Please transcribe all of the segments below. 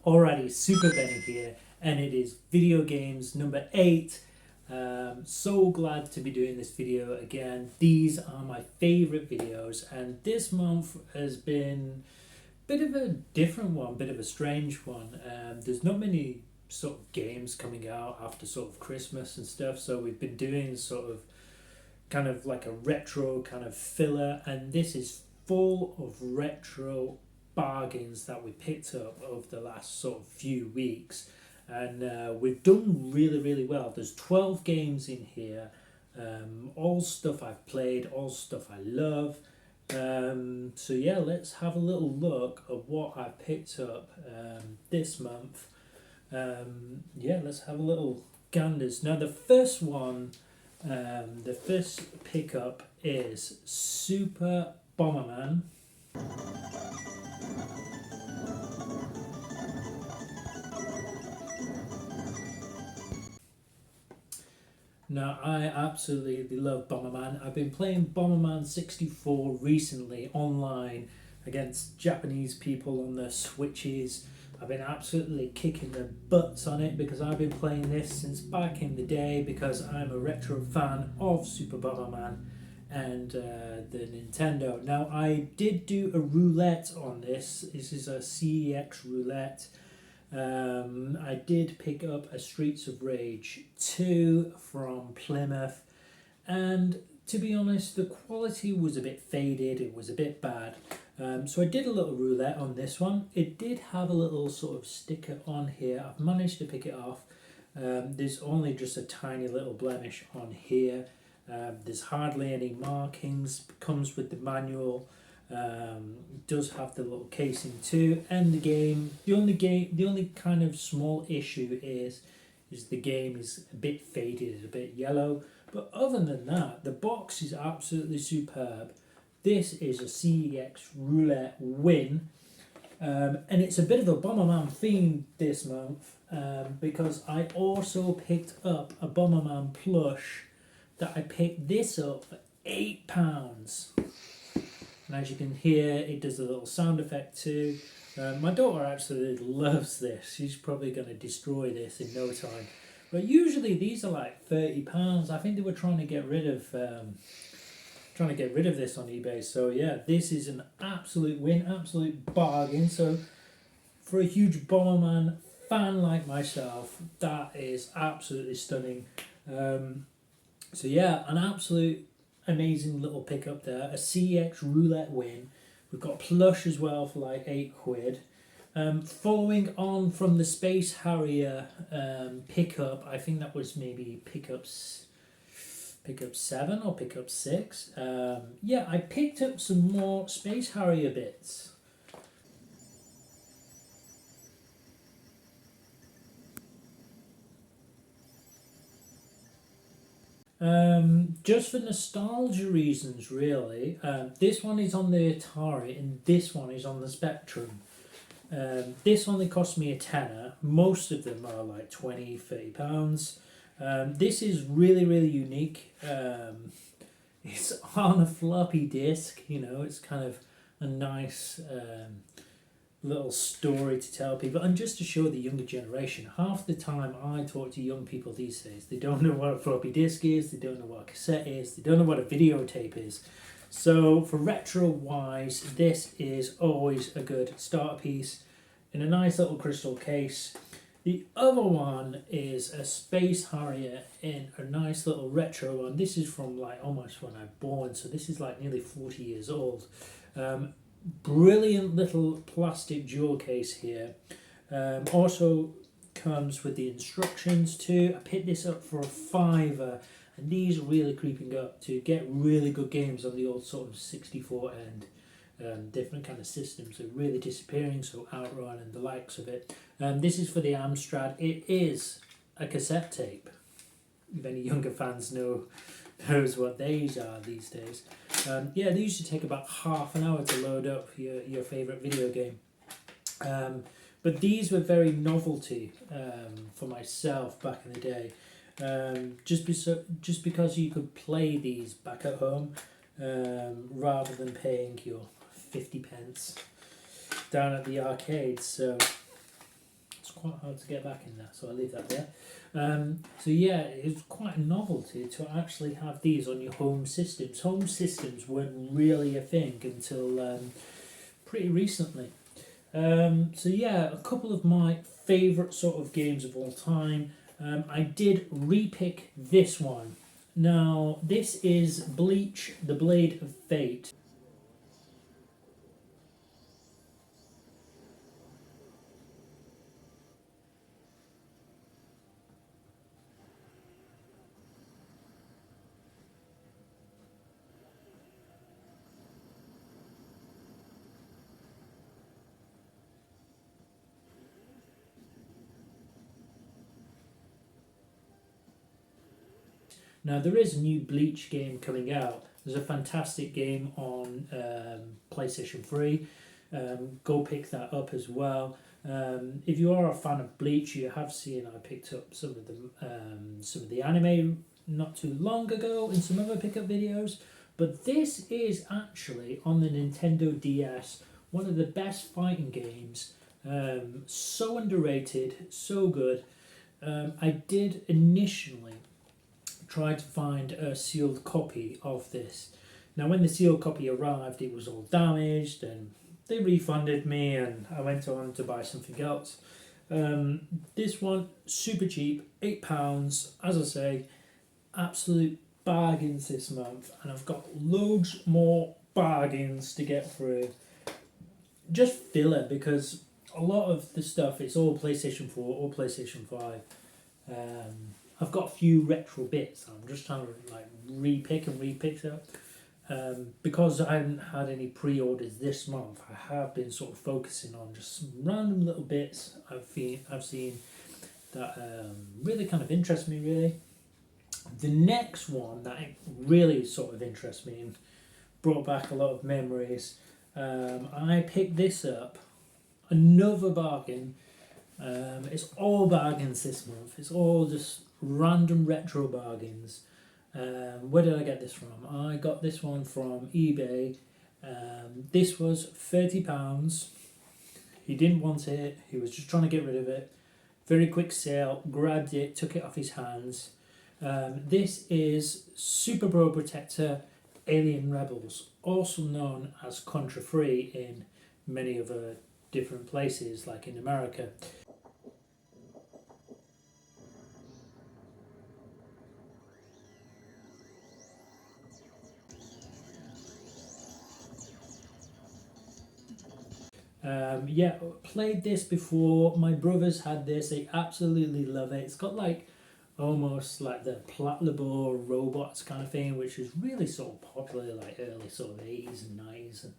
Alrighty, SuperBenny here, and it is video games number 8. So glad to be doing this video again. These are my favourite videos, and this month has been a bit of a different one, bit of a strange one. There's not many sort of games coming out after sort of Christmas and stuff, so we've been doing sort of kind of like a retro kind of filler, and this is full of retro bargains that we picked up over the last sort of few weeks, and we've done really well. There's 12 games in here, all stuff I've played, all stuff I love. So yeah, let's have a little look at what I picked up this month. Yeah, let's have a little ganders. Now the first one, the first pickup is Super Bomberman. Now, I absolutely love Bomberman. I've been playing Bomberman 64 recently online against Japanese people on their Switches. I've been absolutely kicking their butts on it because I've been playing this since back in the day because I'm a retro fan of Super Bomberman and the Nintendo. Now, I did do a roulette on this. This is a CEX roulette. I did pick up a Streets of Rage 2 from Plymouth, and to be honest, the quality was a bit faded, it was a bit bad. So I did a little roulette on this one. It did have a little sort of sticker on here. I've managed to pick it off. There's only just a tiny little blemish on here. There's hardly any markings. Comes with the manual. Does have the little casing too, and the only kind of small issue is the game is a bit faded, a bit yellow, but other than that, the box is absolutely superb. This is a CEX roulette win, and it's a bit of a Bomberman theme this month, because I also picked up a Bomberman plush that I picked this up for £8. And as you can hear, it does a little sound effect too. My daughter absolutely loves this. She's probably going to destroy this in no time. But usually these are like £30. I think they were trying to get rid of this on eBay. So yeah, this is an absolute win, absolute bargain. So for a huge Bomberman fan like myself, that is absolutely stunning. So yeah, an absolute amazing little pickup there. A CX roulette win. We've got plush as well for like £8. Following on from the Space Harrier pickup, I think that was maybe pickup 7 or pickup 6. Yeah, I picked up some more Space Harrier bits. Just for nostalgia reasons, really. This one is on the Atari and this one is on the Spectrum. This only cost me a tenner. Most of them are like £20-30. This is really unique. It's on a floppy disk, you know, it's kind of a nice little story to tell people, and just to show the younger generation. Half the time I talk to young people these days, they don't know what a floppy disk is, they don't know what a cassette is, they don't know what a videotape is. So for retro wise, this is always a good starter piece in a nice little crystal case. The other one is a Space Harrier in a nice little retro one. This is from like almost when I was born, so this is like nearly 40 years old. Brilliant little plastic jewel case here. Also comes with the instructions too. I picked this up for a £5, and these are really creeping up to get really good games on the old sort of 64 and different kind of systems are really disappearing, so Outrun and the likes of it. This is for the Amstrad. It is a cassette tape, if any younger fans knows what these are these days. Yeah, they used to take about half an hour to load up your favourite video game. But these were very novelty for myself back in the day. Just because you could play these back at home rather than paying your 50 pence down at the arcade. So It's quite hard to get back in there, so I'll leave that there. So yeah, it's quite a novelty to actually have these on your home systems. Home systems weren't really a thing until pretty recently. So yeah, a couple of my favourite sort of games of all time. I did repick this one. Now, this is Bleach, the Blade of Fate. Now, there is a new Bleach game coming out. There's a fantastic game on PlayStation 3. Go pick that up as well. If you are a fan of Bleach, you have seen I picked up some of the anime not too long ago in some other pickup videos. But this is actually on the Nintendo DS, one of the best fighting games. So underrated, so good. I did initially try to find a sealed copy of this. Now, when the sealed copy arrived, it was all damaged, and they refunded me, and I went on to buy something else. This one, super cheap, £8. As I say, absolute bargains this month, and I've got loads more bargains to get through. Just filler, because a lot of the stuff, it's all PlayStation 4 or PlayStation 5. I've got a few retro bits. I'm just trying to like repick stuff. Because I haven't had any pre-orders this month, I have been sort of focusing on just some random little bits I've seen that really kind of interest me, really. The next one that really sort of interests me and brought back a lot of memories, I picked this up, another bargain. It's all bargains this month. It's all just random retro bargains. Where did I get this from? I got this one from eBay. This was £30. He didn't want it. He was just trying to get rid of it. Very quick sale. Grabbed it. Took it off his hands. This is Super Bro Protector Alien Rebels, also known as Contra Free in many other different places, like in America. Yeah, played this before. My brothers had this. They absolutely love it. It's got like almost like the Platlabor robots kind of thing, which was really sort of popular like early sort of 80s and 90s and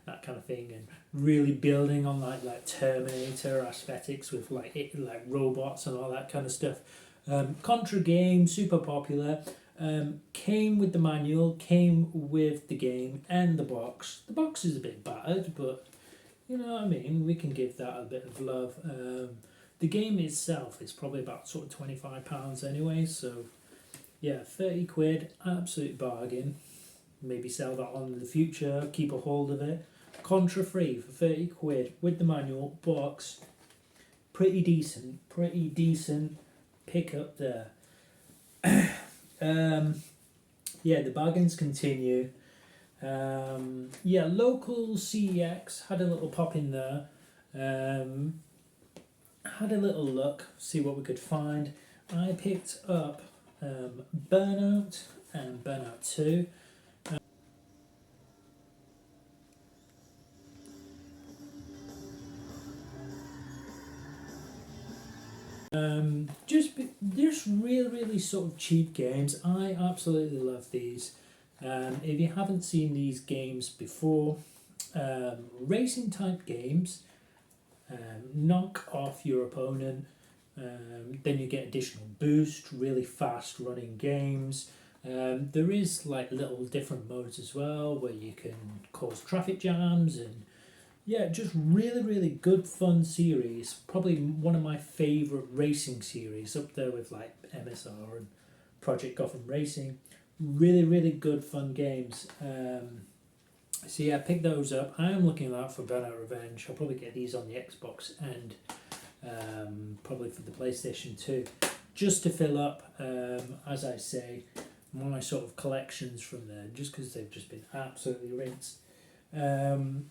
that kind of thing, and really building on like Terminator aesthetics with like robots and all that kind of stuff. Contra game, super popular. Came with the manual, came with the game and the box. The box is a bit battered, but you know what I mean, we can give that a bit of love. The game itself is probably about sort of £25 anyway, so yeah, 30 quid, absolute bargain. Maybe sell that on in the future, keep a hold of it. Contra free for 30 quid with the manual box. Pretty decent pick up there. Yeah, the bargains continue. Yeah, local CEX had a little pop in there. Had a little look, see what we could find. I picked up Burnout and Burnout 2. Just really sort of cheap games. I absolutely love these. If you haven't seen these games before, racing type games, knock off your opponent, then you get additional boost, really fast running games. There is like little different modes as well where you can cause traffic jams, and yeah, just really good fun series. Probably one of my favourite racing series, up there with like MSR and Project Gotham Racing. Really good fun games. So yeah, pick those up. I am looking out for Burnout Revenge. I'll probably get these on the Xbox and probably for the PlayStation 2, just to fill up, as I say, my sort of collections from there, just because they've just been absolutely rinsed. And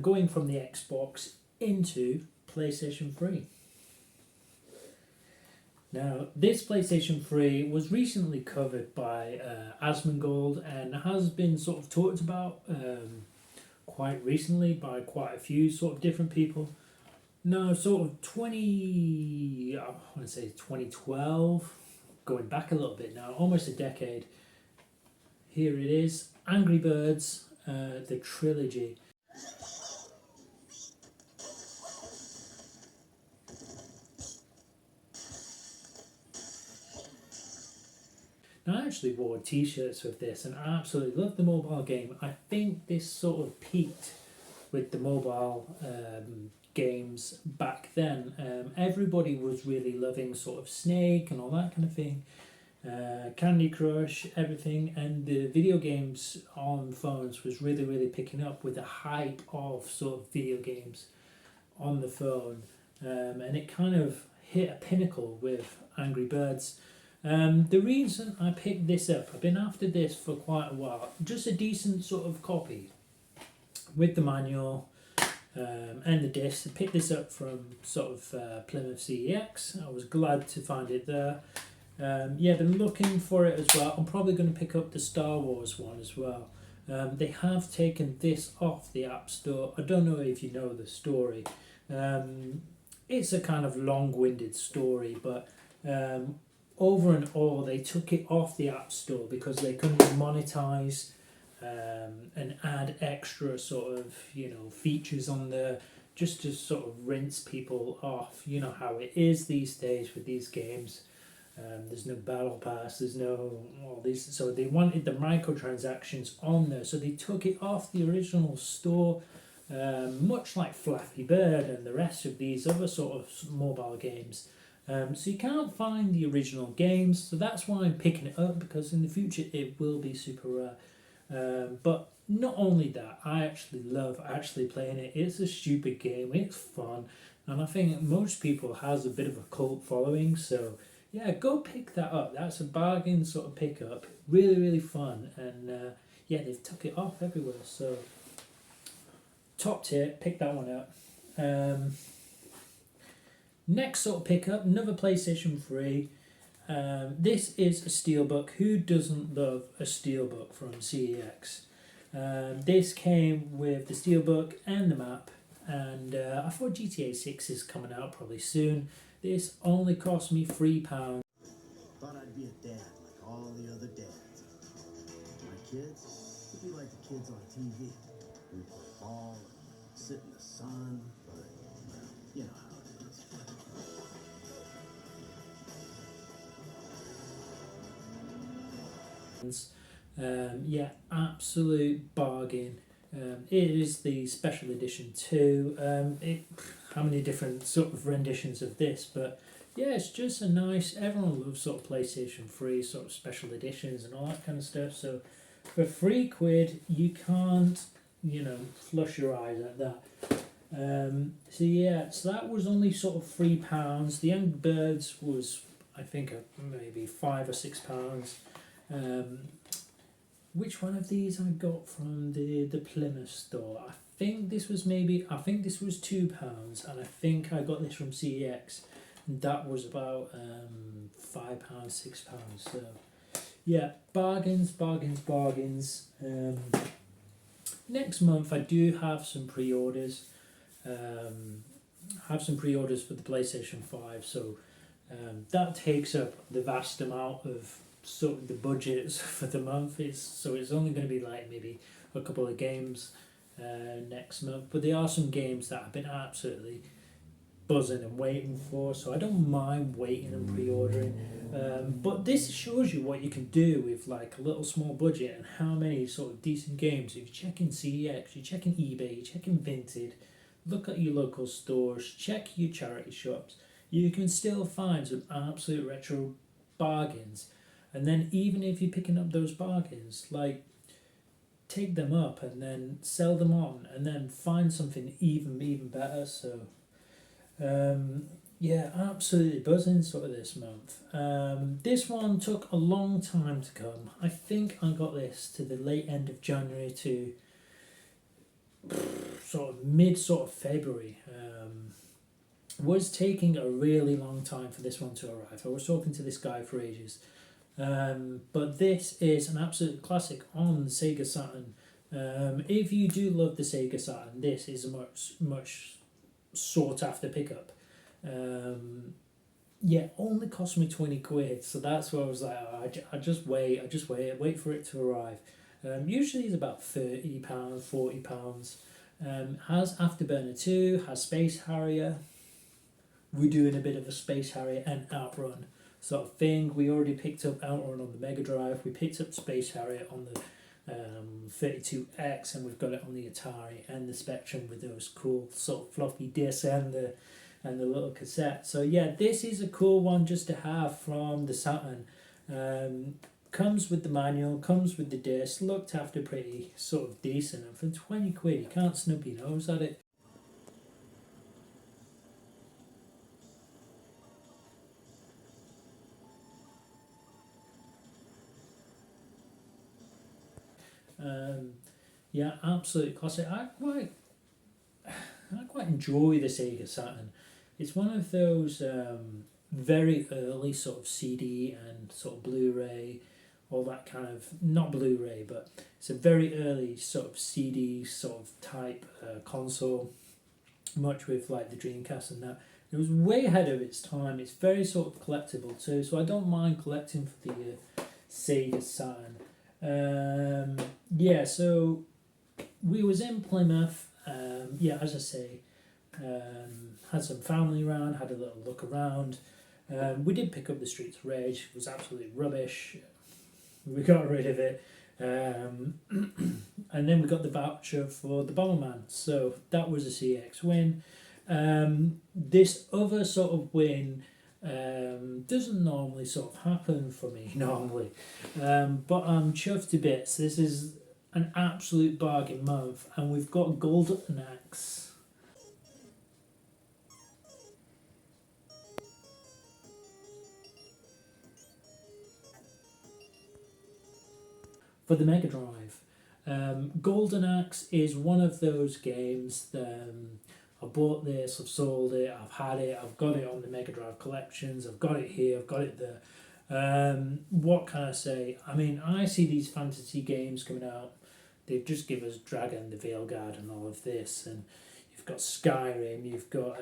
going from the Xbox into PlayStation 3. Now, this PlayStation 3 was recently covered by Asmongold and has been sort of talked about quite recently by quite a few sort of different people. Now, sort of 2012, going back a little bit now, almost a decade, here it is, Angry Birds, the trilogy. Now, I actually wore t-shirts with this and I absolutely loved the mobile game. I think this sort of peaked with the mobile games back then. Everybody was really loving sort of Snake and all that kind of thing. Candy Crush, everything, and the video games on phones was really, really picking up with the hype of sort of video games on the phone. And it kind of hit a pinnacle with Angry Birds. The reason I picked this up, I've been after this for quite a while, just a decent sort of copy with the manual and the disc. I picked this up from sort of Plymouth CEX. I was glad to find it there. Been looking for it as well. I'm probably going to pick up the Star Wars one as well. They have taken this off the App Store. I don't know if you know the story. It's a kind of long-winded story, but over and all, they took it off the App Store because they couldn't monetize and add extra sort of, features on there just to sort of rinse people off. You know how it is these days with these games. There's no battle pass, there's no all these, so they wanted the microtransactions on there, so they took it off the original store, much like Flappy Bird and the rest of these other sort of mobile games. So you can't find the original games, so that's why I'm picking it up, because in the future it will be super rare. But not only that, I actually love playing it. It's a stupid game, it's fun, and I think most people has a bit of a cult following, so yeah, go pick that up. That's a bargain sort of pickup. Really, really fun, and they've took it off everywhere, so top tier, pick that one up. Next sort of pickup, another PlayStation 3. This is a Steelbook. Who doesn't love a Steelbook from CEX? This came with the Steelbook and the map, and I thought GTA 6 is coming out probably soon. This only cost me £3. Thought I'd be a dad like all the other dads. My kids would be like the kids on TV. We play ball, sit in the sun, but, well, you know how it is. Absolute bargain. It is the special edition too. How many different sort of renditions of this, but yeah, it's just a nice, everyone loves sort of PlayStation 3 sort of special editions and all that kind of stuff, so for £3 you can't, flush your eyes at that. So that was only sort of £3. The Young Birds was, I think, maybe £5 or £6. Which one of these I got from the Plymouth store? I think this was £2, and I think I got this from CEX, and that was about £5, £6. So yeah, bargains. Next month I do have some pre-orders. For the PlayStation 5, so that takes up the vast amount of sort of the budgets for the month. It's only going to be like maybe a couple of games next month, but there are some games that I've been absolutely buzzing and waiting for, so I don't mind waiting and pre-ordering. But this shows you what you can do with like a little small budget and how many sort of decent games. If you're checking CEX, you're checking eBay, you're checking Vinted, look at your local stores, check your charity shops, you can still find some absolute retro bargains. And then even if you're picking up those bargains, like, take them up and then sell them on and then find something even better. So Yeah, absolutely buzzing sort of this month. This one took a long time to come. I think I got this to the late end of January to sort of mid sort of February. Was taking a really long time for this one to arrive. I was talking to this guy for ages. But this is an absolute classic on the Sega Saturn. If you do love the Sega Saturn, this is a much sought after pickup. Yeah, only cost me 20 quid, so that's where I was like, oh, I just wait for it to arrive. Usually it's about £30, £40. Has Afterburner 2, has Space Harrier. We're doing a bit of a Space Harrier and Outrun sort of thing. We already picked up Outrun on the Mega Drive. We picked up Space Harrier on the 32X, and we've got it on the Atari and the Spectrum with those cool sort of floppy discs and the little cassette. So yeah, this is a cool one just to have from the Saturn. Comes with the manual, comes with the disc, looked after pretty sort of decent, and for 20 quid you can't snub your nose at it. Yeah, absolute classic. I quite enjoy the Sega Saturn. It's one of those very early sort of CD and sort of Blu-ray, all that kind of, not Blu-ray, but it's a very early sort of CD sort of type console, much with like the Dreamcast and that. It was way ahead of its time. It's very sort of collectible too, so I don't mind collecting for the Sega Saturn. Yeah, so we was in Plymouth. Yeah, as I say, had some family around, had a little look around. We did pick up the Streets of Rage. It was absolutely rubbish. We got rid of it. And then we got the voucher for the Bomberman. So that was a CX win. This other sort of win doesn't normally sort of happen for me normally, but I'm chuffed to bits. This is an absolute bargain month, and we've got Golden Axe for the Mega Drive. Golden Axe is one of those games that I bought this, I've sold it, I've had it, I've got it on the Mega Drive collections, I've got it here, I've got it there. What can I say? I mean, I see these fantasy games coming out. They've just give us Dragon, the Veilguard, and all of this, and you've got Skyrim, you've got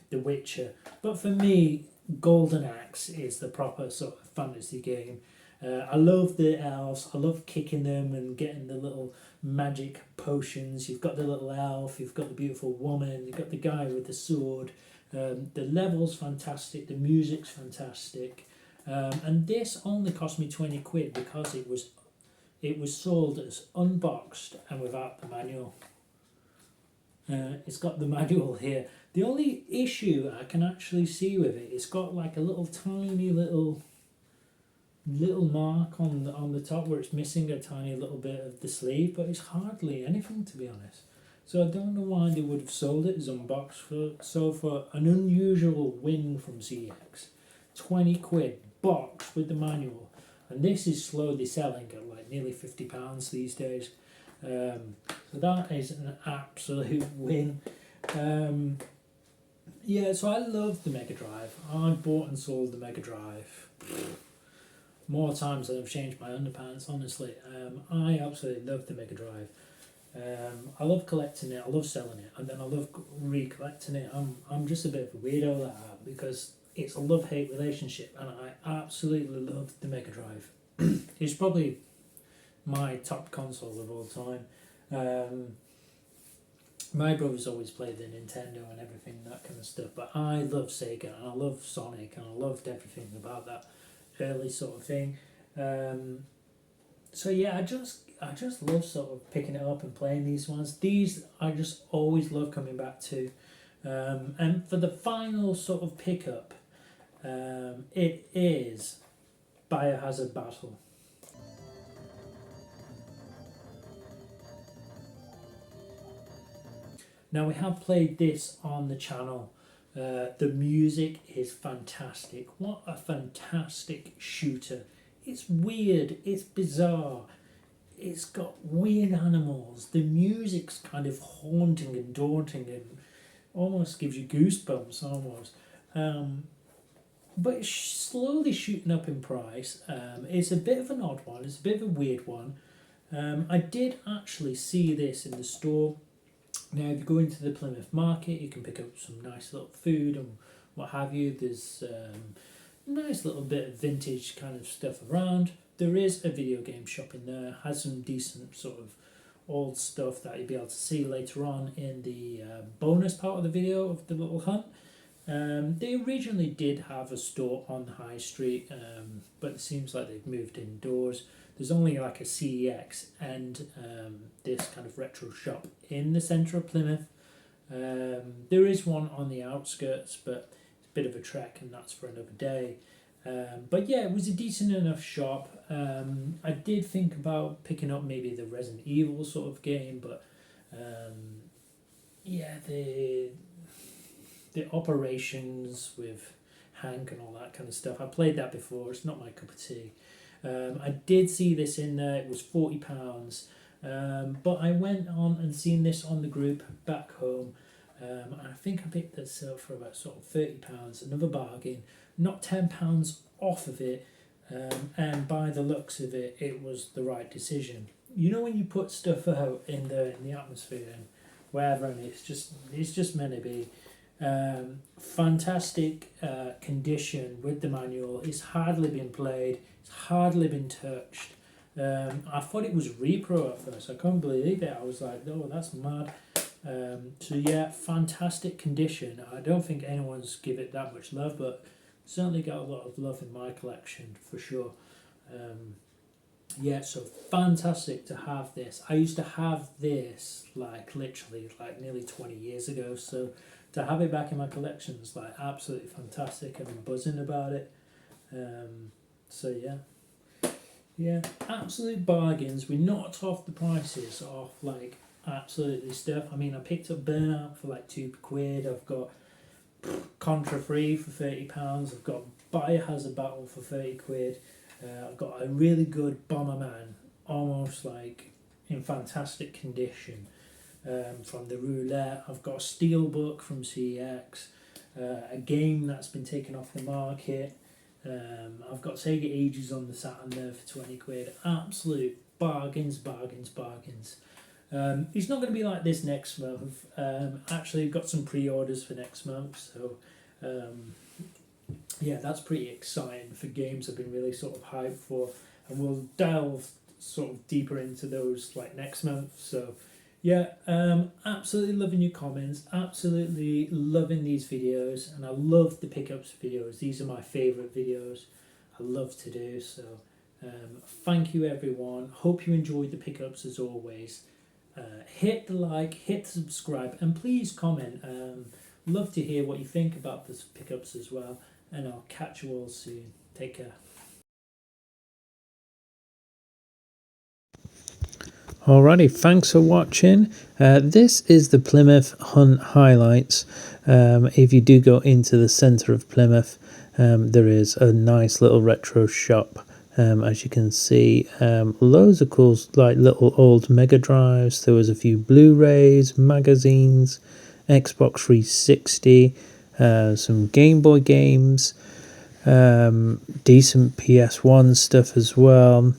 The Witcher. But for me, Golden Axe is the proper sort of fantasy game. I love the elves. I love kicking them and getting the little magic potions. You've got the little elf. You've got the beautiful woman. You've got the guy with the sword. The level's fantastic. The music's fantastic. And this only cost me 20 quid because it was sold as unboxed and without the manual. It's got the manual here. The only issue I can actually see with it, it's got like a little tiny little mark on the top where it's missing a tiny little bit of the sleeve, but it's hardly anything, to be honest. So I don't know why they would have sold it as unboxed for an unusual win from CX. 20 quid box with the manual, and this is slowly selling at like nearly £50 these days. So that is an absolute win. Yeah, so I love the Mega Drive. I bought and sold the Mega Drive more times than I've changed my underpants, honestly. I absolutely love the Mega Drive. I love collecting it, I love selling it, and then I love recollecting it. I'm just a bit of a weirdo like that because it's a love-hate relationship, and I absolutely love the Mega Drive. It's probably my top console of all time. My brother's always played the Nintendo and everything, that kind of stuff, but I love Sega, and I love Sonic, and I loved everything about that early sort of thing. So yeah, I just love sort of picking it up and playing these ones. These I just always love coming back to. And for the final sort of pickup, it is Biohazard Battle. Now we have played this on the channel The music is fantastic. What a fantastic shooter. It's weird, it's bizarre, it's got weird animals. The music's kind of haunting and daunting and almost gives you goosebumps almost. But it's slowly shooting up in price. It's a bit of an odd one, it's a bit of a weird one. I did actually see this in the store. Now, if you go into the Plymouth market, you can pick up some nice little food and what have you. There's nice little bit of vintage kind of stuff around. There is a video game shop in there, has some decent sort of old stuff that you'll be able to see later on in the bonus part of the video of the little hunt. They originally did have a store on the high street, but it seems like they've moved indoors. There's only like a CEX and this kind of retro shop in the centre of Plymouth. There is one on the outskirts, but it's a bit of a trek and that's for another day. But yeah, it was a decent enough shop. I did think about picking up maybe the Resident Evil sort of game, but yeah, the operations with Hank and all that kind of stuff, I played that before, it's not my cup of tea. I did see this in there, it was £40, but I went on and seen this on the group back home, and I think I picked this up for about sort of £30, another bargain, not £10 off of it, and by the looks of it, it was the right decision. You know when you put stuff out in the atmosphere and wherever, and it's just meant to be. Fantastic condition with the manual. It's hardly been played, it's hardly been touched. I thought it was repro at first, I couldn't believe it. I was like, oh, that's mad. So yeah, fantastic condition. I don't think anyone's give it that much love, but certainly got a lot of love in my collection for sure. Yeah, so fantastic to have this. I used to have this like literally like nearly 20 years ago, so to have it back in my collection is like absolutely fantastic. I've been buzzing about it. So yeah, absolute bargains. We knocked off the prices off like absolutely stuff. I mean, I picked up Burnout for like £2. I've got Contra Free for £30. I've got Biohazard Battle for £30. I've got a really good Bomberman, almost like in fantastic condition. From the roulette, I've got a steelbook from CEX, a game that's been taken off the market. I've got Sega Ages on the Saturn there for £20. Absolute bargains. It's not going to be like this next month. Actually, I've got some pre-orders for next month, so yeah, that's pretty exciting for games I've been really sort of hyped for, and we'll delve sort of deeper into those like next month. So yeah, absolutely loving your comments, absolutely loving these videos, and I love the pickups videos. These are my favourite videos I love to do, so thank you everyone. Hope you enjoyed the pickups as always. Hit the like, hit the subscribe, and please comment. Love to hear what you think about the pickups as well, and I'll catch you all soon. Take care. Alrighty, thanks for watching. This is the Plymouth Hunt highlights. If you do go into the centre of Plymouth, there is a nice little retro shop. As you can see, loads of cool like little old megadrives. There was a few Blu-rays, magazines, Xbox 360, some Game Boy games, decent PS1 stuff as well.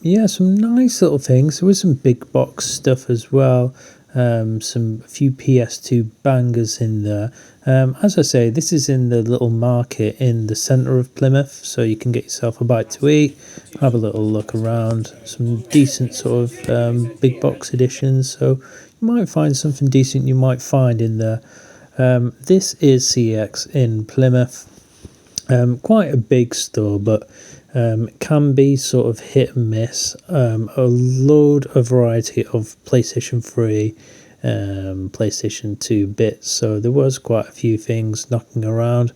Yeah, some nice little things. There was some big box stuff as well. A few PS2 bangers in there. As I say, this is in the little market in the centre of Plymouth, so you can get yourself a bite to eat, have a little look around. Some decent sort of big box editions, so you might find something decent you might find in there. This is CX in Plymouth. Quite a big store, but can be sort of hit and miss. A variety of PlayStation 3, PlayStation 2 bits, so there was quite a few things knocking around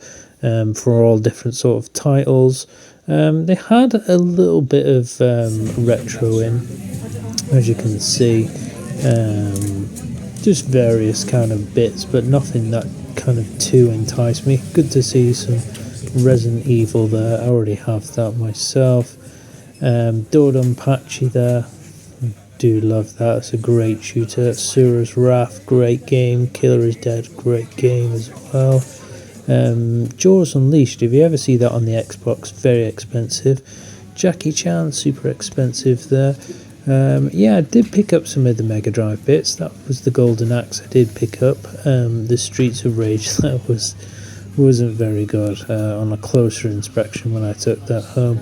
for all different sort of titles. They had a little bit of retro in, as you can see. just various kind of bits, but nothing that kind of too enticed me. Good to see some Resident Evil there. I already have that myself. Dodonpachi there. Do love that. It's a great shooter. Sura's Wrath, great game. Killer is Dead, great game as well. Jaws Unleashed, if you ever see that on the Xbox, very expensive. Jackie Chan, super expensive there. Yeah, I did pick up some of the Mega Drive bits. That was the Golden Axe I did pick up. The Streets of Rage, that wasn't very good on a closer inspection when I took that home.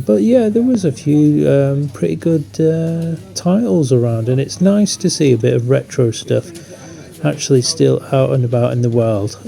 But yeah, there was a few pretty good titles around, and it's nice to see a bit of retro stuff actually still out and about in the world.